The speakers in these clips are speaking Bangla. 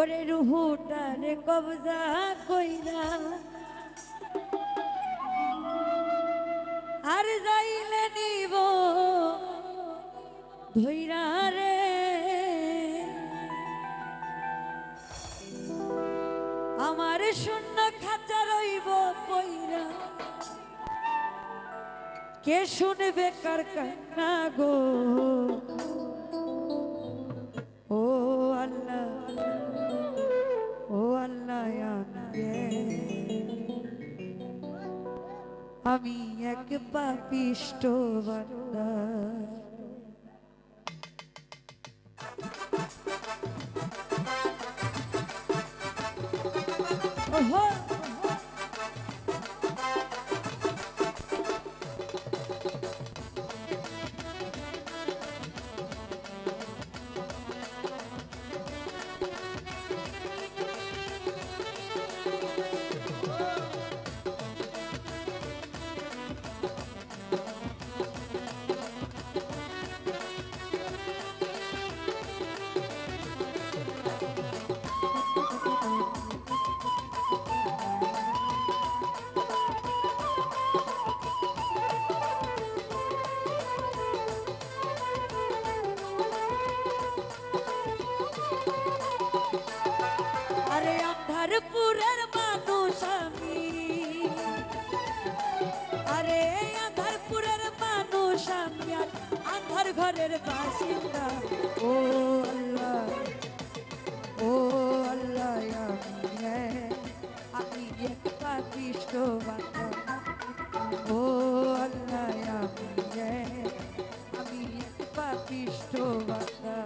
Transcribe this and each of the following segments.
ওরে রুহুটারে কবজা কইরা আর যাইলে নিব ধইরা রে আমার শূন্য খাঁচা রইব পইরা কে শুনবে কার কান্না গো ও আল্লাহ আমি এক পাপিষ্ট বান্দা ওহো আধারপুরের মানুষ আমি আরে আধারপুরের মানুষ আমি আধার ঘরের বাসিন্দা ও আল্লাহ আমি এক পাপিষ্ট বান্দা ও আল্লাহ আমি এক পাপিষ্ট বান্দা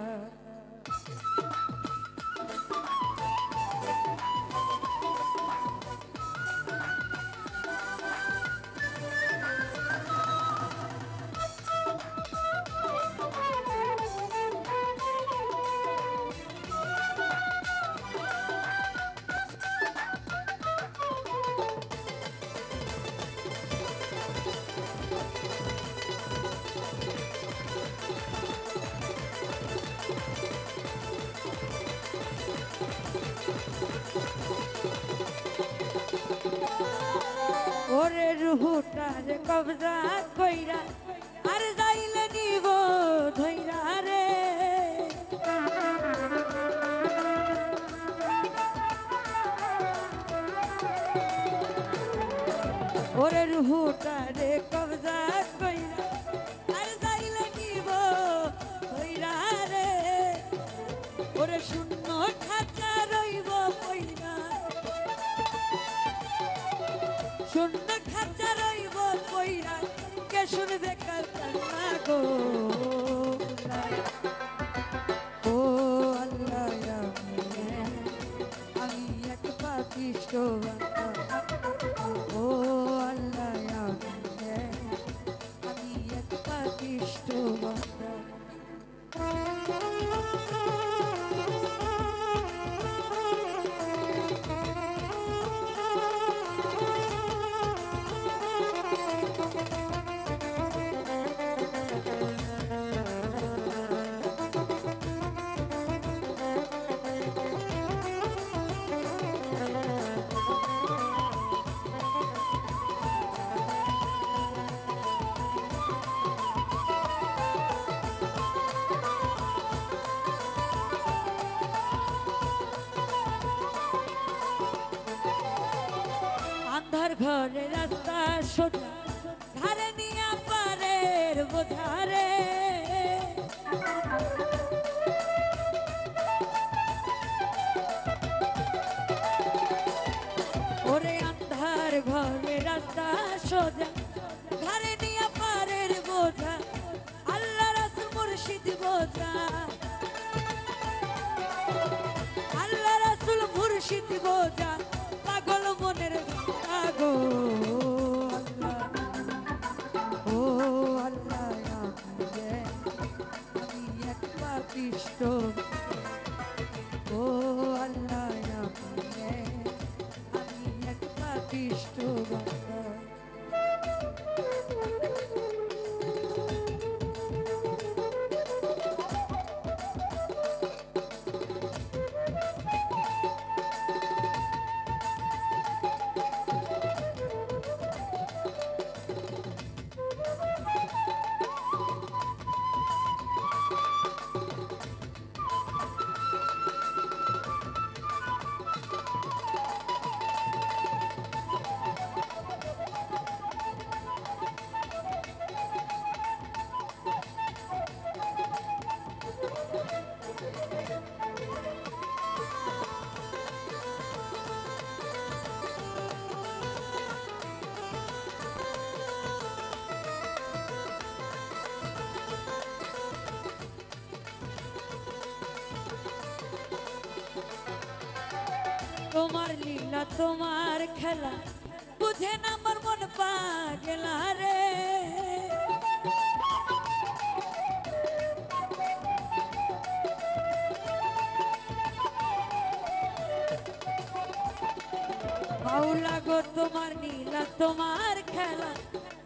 ওরে রুহুটারে কবজা কইরা আর যাইলে নিব ধইরা রে ওরে রুহুটারে কবজা কইরা আর যাইলে নিব ধইরা রে ওরে শূন্য খাঁচা রইব পইরা শূন্য খাঁচা রইব পইরা কে শুনবে কার কান্না গো ও আল্লাহ আমি এক পাপিষ্ট বান্দা ও আল্লাহ আমি এক পাপিষ্ট বান্দা আন্ধার ঘরে রাস্তা সোজা ঘরে নিয়া পারের বোঝারে ওরে আন্ধার ঘরে রাস্তা সোজা ঘরে নিয়া পারের বোঝা আল্লাহ রাসূল মুর্শিদ বোঝা আল্লাহ রাসূল মুর্শিদ বোঝা পাগল মনের গো আল্লাহ ও আল্লাহ আমি এক পাপিষ্ট ও আল্লাহ আমি এক পাপিষ্ট বান্দা তোমার লীলা তোমার খেলা বুঝে না আমার মন পাগলা রে। বাউলা গো তোমার নীলা তোমার খেলা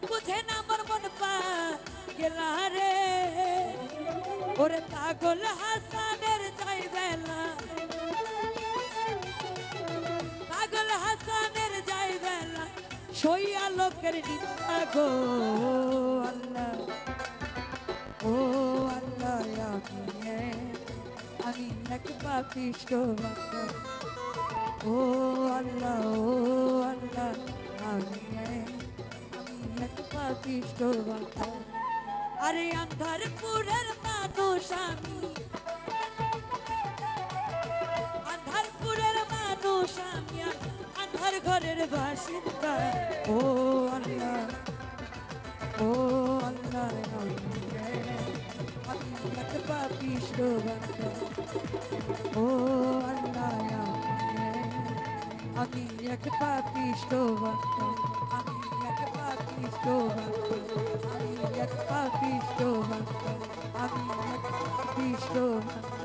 বুঝে না আমার মন পাগলা রে। ওরে পাগল হাসানের যাই বেলা, পাগল হাসানের যাই বেলা সইয়া লোকের নিন্দা গো আল্লাহ। ও আল্লাহ আমি এক পাপিষ্ঠ বান্দা। ও আল্লাহ আমি এক পাপিষ্ঠ বান্দা। আরে আন্ধারপুরের মানুষ আমি, আন্ধারপুরের মানুষ আমি, আন্ধার ঘরের বাসিন্দা। ও আল্লাহ আমি এক পাপিষ্ঠ বান্দা। ও আল্লাহ আমি এক পাপিষ্ঠ বান্দা। আমি এক পাপিষ্ঠ বান্দা। আমি এক পাপিষ্ঠ বান্দা। আমি এক পাপিষ্ঠ বান্দা।